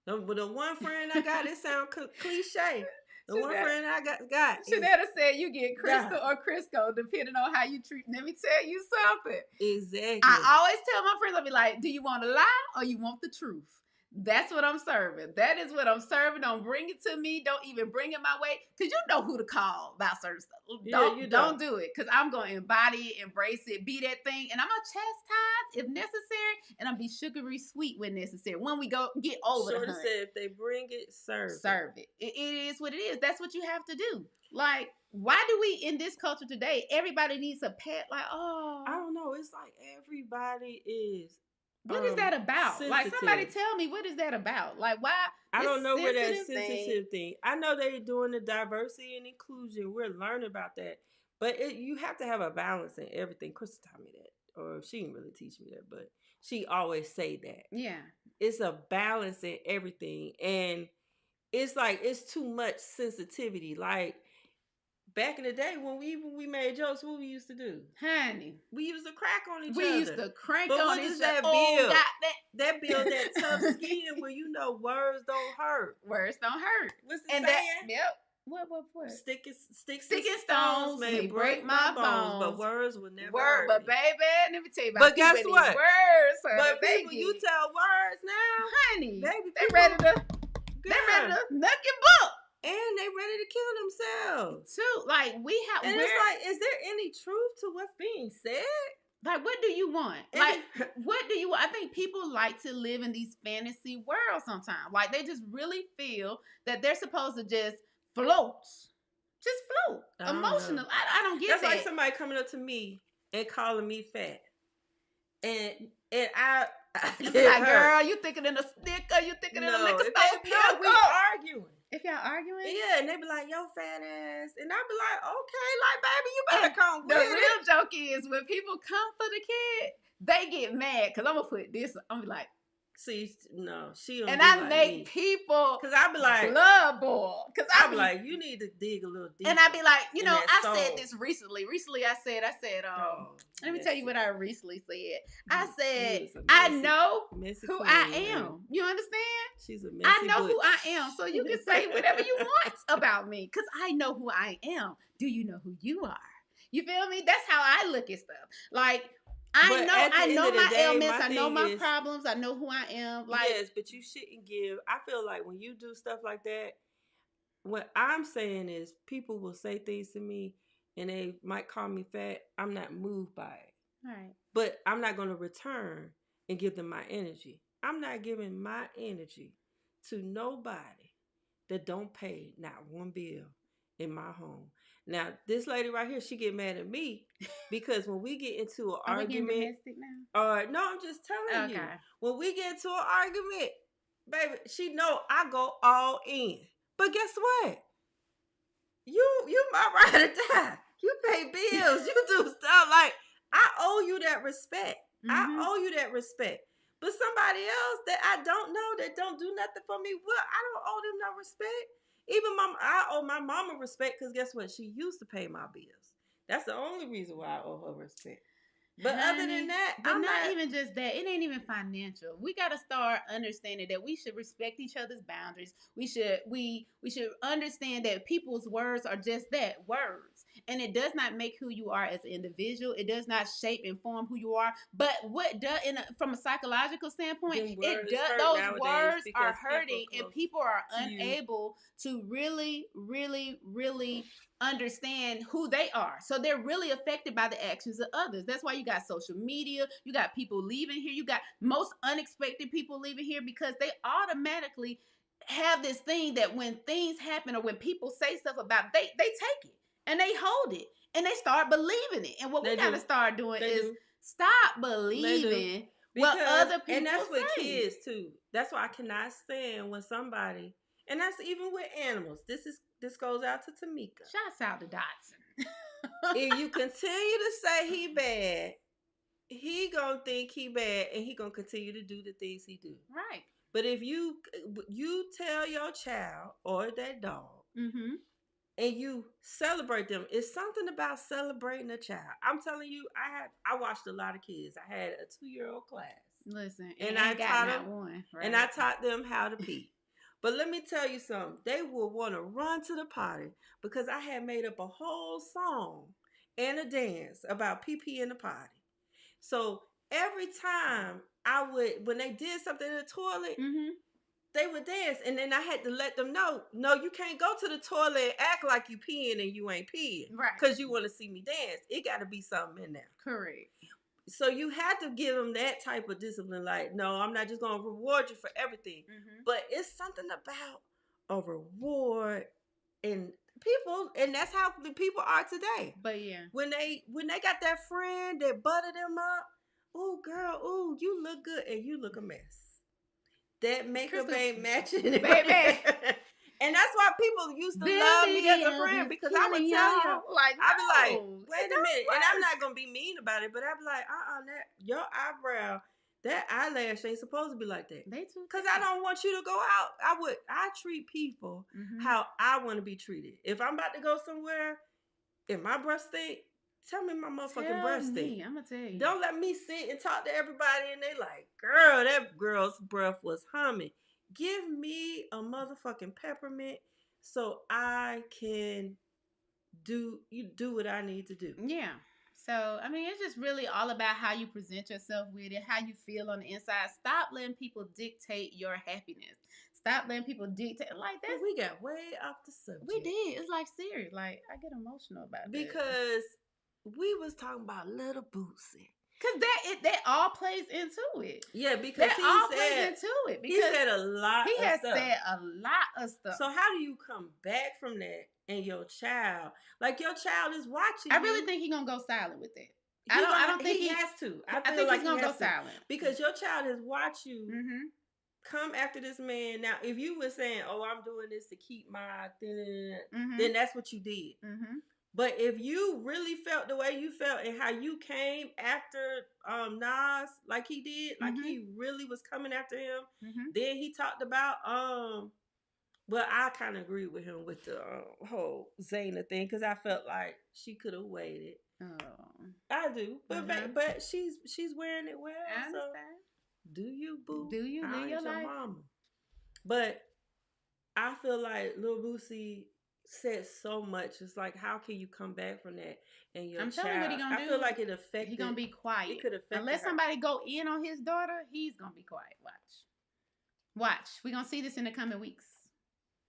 But the one friend I got, it sounds cliche. The one friend I got. Shanetta said you get Crystal or Crisco, depending on how you treat. Let me tell you something. Exactly. I always tell my friends, I'll be like, do you want to lie or you want the truth? That's what I'm serving. That is what I'm serving. Don't bring it to me. Don't even bring it my way. Because you know who to call about certain stuff. Don't do it. Because I'm going to embody it, embrace it, be that thing. And I'm going to chastise if necessary. And I'm going to be sugary sweet when necessary. When we get over the hump. Said if they bring it, serve it. It is what it is. That's what you have to do. Like, why do we, in this culture today, everybody needs a pet? Like, oh. I don't know. It's like everybody is. What is that about? Sensitive. Like, somebody tell me, what is that about? Like, why? I don't know where that sensitive thing. I know they're doing the diversity and inclusion. We're learning about that. But you have to have a balance in everything. Crystal taught me that. Or she didn't really teach me that, but she always say that. Yeah. It's a balance in everything. And it's like, it's too much sensitivity. Like, back in the day when we made jokes, what we used to do? Honey. We used to crack on each other. We used to crank but on what each does other. that build? That build that tough skin where words don't hurt. Words don't hurt. What's the saying? Yep. What? Sticks and stones may break my bones, but words will never hurt But me. baby, let me tell you about But guess what? Words hurt. But people, you tell words now, honey, baby, they ready to knock your book. And they ready to kill themselves. Too. Like, we have. And it's like, is there any truth to what's being said? Like, what do you want? Like, what do you want? I think people like to live in these fantasy worlds sometimes. Like, they just really feel that they're supposed to just float. Just float. Emotional. I don't get that. That's like somebody coming up to me and calling me fat. And I like, girl, you thinking in a sticker? You thinking in a liquor store? No, we arguing. If y'all arguing? Yeah, and they be like, yo, fat ass. And I be like, okay, like, baby, you better come with it. The real joke is when people come for the kid, they get mad. Because I'm going to put this, I'm going to be like, see, no, she don't. And do I like make me. people Because I be like, blood boil. Because I be like, you need to dig a little deeper. And I be like, you know, I soul. said this recently. Recently, I said, let me tell you what I recently said. I said, I know who I am. You understand? She's a messy I know butch. who I am. So you can say whatever you want about me. Because I know who I am. Do you know who you are? You feel me? That's how I look at stuff. Like, I know my ailments. I know my problems. I know who I am. Like, yes, but you shouldn't give. I feel like when you do stuff like that, what I'm saying is people will say things to me and they might call me fat. I'm not moved by it. Right. But I'm not going to return and give them my energy. I'm not giving my energy to nobody that don't pay not one bill in my home. Now, this lady right here, she get mad at me because when we get into an argument, we getting domestic now? No, I'm just telling you. Okay. When we get into an argument, baby, she know I go all in. But guess what? You my ride or die. You pay bills. You do stuff like I owe you that respect. I owe you that respect. But somebody else that I don't know that don't do nothing for me, well, I don't owe them no respect. Even I owe my mama respect because guess what? She used to pay my bills. That's the only reason why I owe her respect. But other Honey, than that, but I'm not even just that. It ain't even financial. We got to start understanding that we should respect each other's boundaries. We should understand that people's words are just that, words, and it does not make who you are as an individual. It does not shape and form who you are. But what does from a psychological standpoint, Them words it does. hurt Those nowadays words because are people hurting, and close people are to you. unable to really, really, really understand who they are. So they're really affected by the actions of others. That's why you got social media, you got people leaving here, you got most unexpected people leaving here because they automatically have this thing that when things happen or when people say stuff about they take it and they hold it and they start believing it. And what we They gotta do. start doing They is do. stop They believing do. what Because- other people and that's with say. kids too. That's why I cannot stand when somebody, and that's even with animals. This goes out to Tamika. Shouts out to Dotson. If you continue to say he bad, he gonna think he bad, and he gonna continue to do the things he do. Right. But if you tell your child or that dog, Mm-hmm. and you celebrate them, it's something about celebrating a child. I'm telling you, I watched a lot of kids. I had a 2-year-old class. Listen, And and I I got taught not them- one. Right? And I taught them how to pee. But let me tell you something. They will want to run to the potty because I had made up a whole song and a dance about pee in the potty. So every time when they did something in the toilet, Mm-hmm. they would dance. And then I had to let them know, no, you can't go to the toilet and act like you peeing and you ain't peeing. Right. Because you want to see me dance. It got to be something in there. Correct. So you have to give them that type of discipline. Like, no, I'm not just going to reward you for everything. Mm-hmm. But it's something about a reward and people, and that's how the people are today. But yeah. When they got that friend that buttered them up, oh girl, oh, you look good and you look a mess. That makeup Crystal- ain't matching, Baby. And that's why people used to love me as a friend, because I would tell you, like, I'd be like, no, wait it a minute. don't And I'm work. not going to be mean about it, but I'd be like, that your eyebrow, that eyelash ain't supposed to be like that. They too. Because I don't want you to go out. I treat people Mm-hmm. how I want to be treated. If I'm about to go somewhere, if my breath stink, tell me my motherfucking breath stink. I'm gonna tell you. Don't let me sit and talk to everybody and they like, girl, that girl's breath was humming. Give me a motherfucking peppermint so I can do what I need to do. Yeah. So, I mean, it's just really all about how you present yourself with it, how you feel on the inside. Stop letting people dictate your happiness. Stop letting people dictate. Like, But that's, we got way off the subject. we did. It's like serious. Like, I get emotional about that. Because we was talking about Little Boosie. Because that all plays into it. Yeah, because That he all said plays into it. he Because said a lot he of has stuff. said a lot of stuff. So how do you come back from that and your child, like your child is watching I really you, think he's going to go silent with it. he I gonna- don't think he he has to. I feel think like he's going he to go has to. silent. Because your child has watched you Mm-hmm. come after this man. Now, if you were saying, "Oh, I'm doing this to keep my," Mm-hmm. then that's what you did. Mm-hmm. But if you really felt the way you felt and how you came after Nas, like he did, like he really was coming after him, Mm-hmm. then he talked about well, I kind of agree with him with the whole Zayn thing, because I felt like she could have waited. Oh, I do, but Uh-huh. but she's wearing it well. I So understand. do you, boo? Do you I live ain't your life? mama. But I feel like Lil Boosie said so much. It's like, how can you come back from that? And your I'm child, telling you what he gonna I do. feel like it affected. He gonna be quiet. It could affect Unless her. somebody go in on his daughter, he's gonna be quiet. Watch. We're gonna see this in the coming weeks.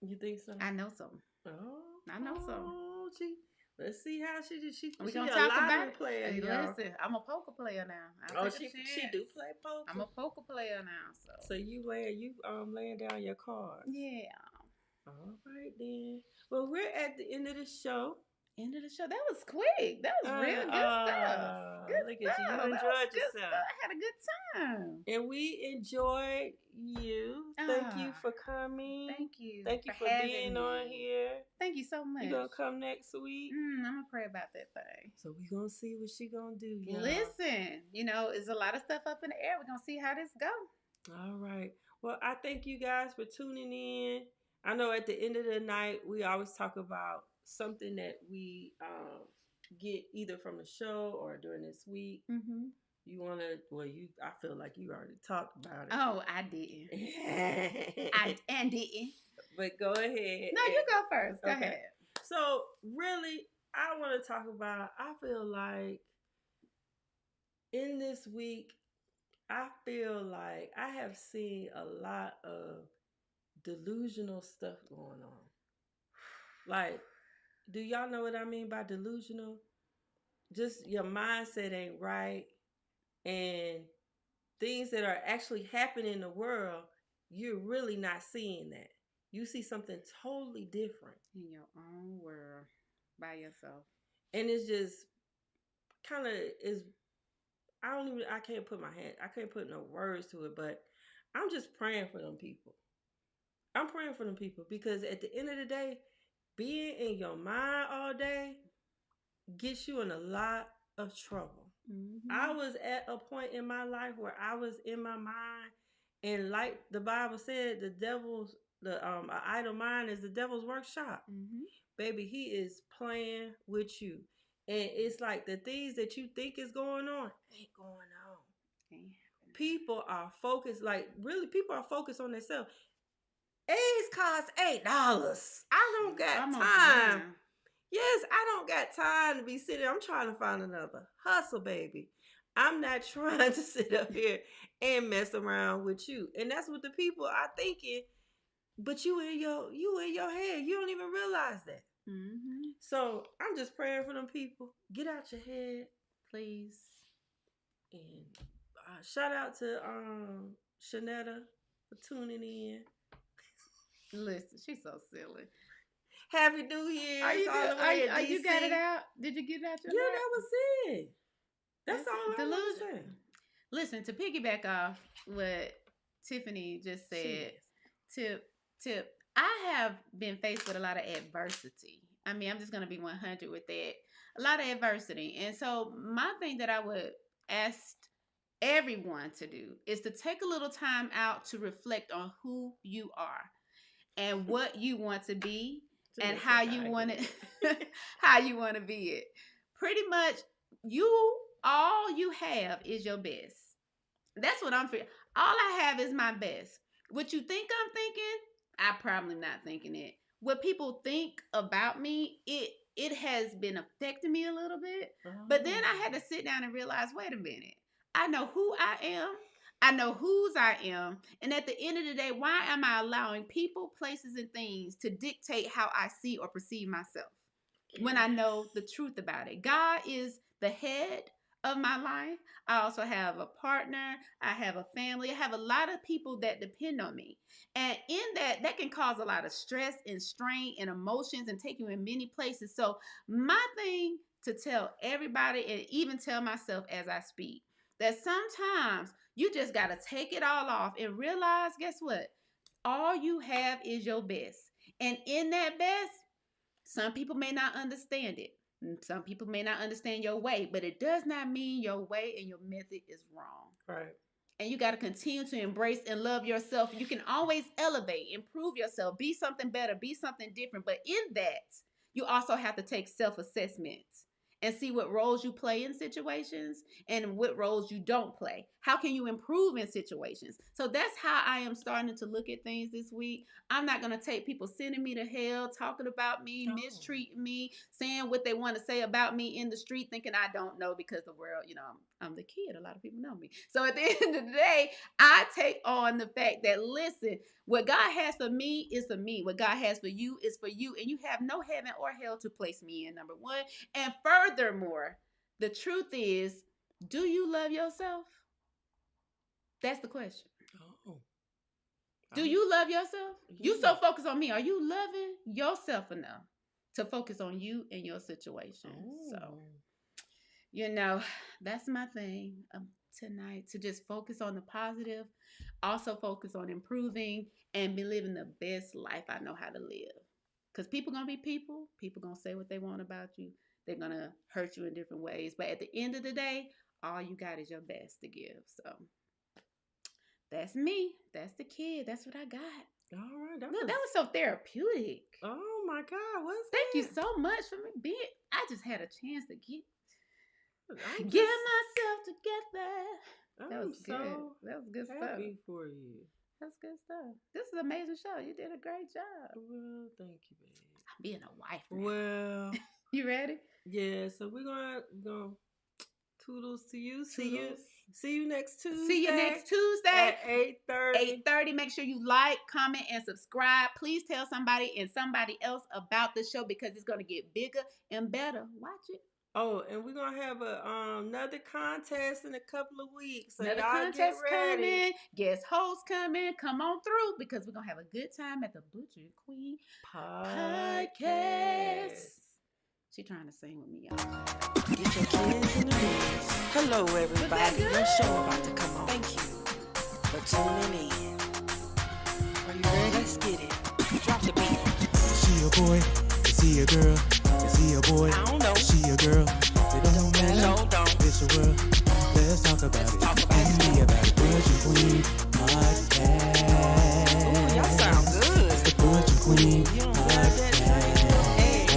You think so? I know so. Oh, I know so. Oh, let's see how she did. We're She gonna a talk lottery about it. player, Hey, y'all. listen, I'm a poker player now. Oh, she do play poker. I'm a poker player now. So you laying down your cards. Yeah. All right then. Well, we're at the end of the show. End of the show. That was quick. That was real good stuff. Good look at you. You stuff. That was enjoyed good yourself. stuff. I had a good time. And we enjoyed you. Thank you Ah, for coming. Thank you. Thank you for having being me. on here. Thank you so much. You gonna come next week? I'm gonna pray about that thing. So we gonna see what she gonna do. Y'all. Listen, there's a lot of stuff up in the air. We're gonna see how this go. All right. Well, I thank you guys for tuning in. I know at the end of the night we always talk about something that we get either from the show or during this week? Mm-hmm. You want to? Well, I feel like you already talked about it. Oh, I didn't. I didn't. But go ahead. No, you go first. Go Okay. ahead. So really, I want to talk about. I feel like in this week, I feel like I have seen a lot of delusional stuff going on. Like, do y'all know what I mean by delusional? Just your mindset ain't right, and things that are actually happening in the world, you're really not seeing that. You see something totally different. In your own world, by yourself. And it's just kind of is. I can't put I can't put no words to it, but I'm just praying for them people. I'm praying for them people because at the end of the day, being in your mind all day gets you in a lot of trouble. Mm-hmm. I was at a point in my life where I was in my mind, and like the Bible said, an idle mind is the devil's workshop. Mm-hmm. Baby, he is playing with you. And it's like the things that you think is going on ain't going on. People are focused, like really people are focused on themselves. Eggs cost $8. I don't got time. Yes, I don't got time to be sitting. I'm trying to find another hustle, baby. I'm not trying to sit up here and mess around with you. And that's what the people are thinking. But you in your head. You don't even realize that. Mm-hmm. So I'm just praying for them people. Get out your head, Please. and shout out to Shanetta for tuning in. Listen, she's so silly. Happy New Year! Are you all the way in you got DC. it out? Did you get it out your Yeah, heart? that was it. That's all I was saying. Listen, to piggyback off what Tiffany just said, Tip, I have been faced with a lot of adversity. I mean, I'm just going to be 100 with that. A lot of adversity. And so my thing that I would ask everyone to do is to take a little time out to reflect on who you are and what you want to be and how you want it, how you want to be it. Pretty much all you have is your best. That's what I'm feeling. All I have is my best. What you think I'm thinking, I'm probably not thinking it. What people think about me, it has been affecting me a little bit. But then I had to sit down and realize, wait a minute. I know who I am. I know whose I am. And at the end of the day, why am I allowing people, places, and things to dictate how I see or perceive myself when I know the truth about it? God is the head of my life. I also have a partner. I have a family. I have a lot of people that depend on me. And in that can cause a lot of stress and strain and emotions and take you in many places. So my thing to tell everybody and even tell myself as I speak, that sometimes you just got to take it all off and realize, guess what? All you have is your best. And in that best, some people may not understand it. Some people may not understand your way, but it does not mean your way and your method is wrong. Right. And you got to continue to embrace and love yourself. You can always elevate, improve yourself, be something better, be something different. But in that, you also have to take self-assessments and see what roles you play in situations and what roles you don't play. How can you improve in situations? So that's how I am starting to look at things this week. I'm not going to take people sending me to hell, talking about me, mistreating me, saying what they want to say about me in the street, thinking I don't know because the world, I'm the kid. A lot of people know me. So at the end of the day, I take on the fact that, listen, what God has for me is for me. What God has for you is for you. And you have no heaven or hell to place me in, number one. And furthermore, the truth is, do you love yourself? That's the question. Oh. Do you love yourself? You so focused on me. Are you loving yourself enough to focus on you and your situation? So, that's my thing tonight, to just focus on the positive, also focus on improving and be living the best life I know how to live. Because people going to be people. People going to say what they want about you. They're going to hurt you in different ways. But at the end of the day, all you got is your best to give. So that's me. That's the kid. That's what I got. All right. Look, that was so therapeutic. Oh my God. What's Thank you that? so much for me being. I just had a chance to get I'm get just- myself together. That I'm was good. so That was good stuff. happy for you. That's good stuff. This is an amazing show. You did a great job. Well, thank you, babe. I'm being a wife now. Well, You ready? yeah. So we're gonna toodles to you. See you. Toodles. See you next Tuesday. See you next Tuesday. at 8:30. 8:30. Make sure you like, comment, and subscribe. Please tell somebody and somebody else about the show because it's gonna get bigger and better. Watch it. Oh, and we're gonna have another contest in a couple of weeks. So Another y'all contest get ready. coming. Guest hosts coming. Come on through because we're gonna have a good time at the Butcher Queen podcast. She trying to sing with me, y'all. Get your kids in the mix. Hello, everybody. good? Your show about to come on. Thank you for tuning in. Are you ready? Let's get it. Drop the beat. Is she a boy? Is he a girl? Is he a boy? I don't know. Is she a girl? It don't matter. No, don't. It's a world. Let's talk about Let's it. talk about And it. be about it. Butcher Queen podcast. Ooh, y'all sound good. The Butcher Queen You don't heard that train? Hey.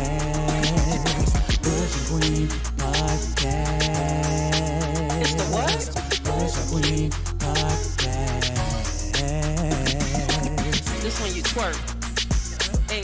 podcast. Butcher Queen podcast. It's the what? Butcher Queen podcast. This when you twerk. Hey.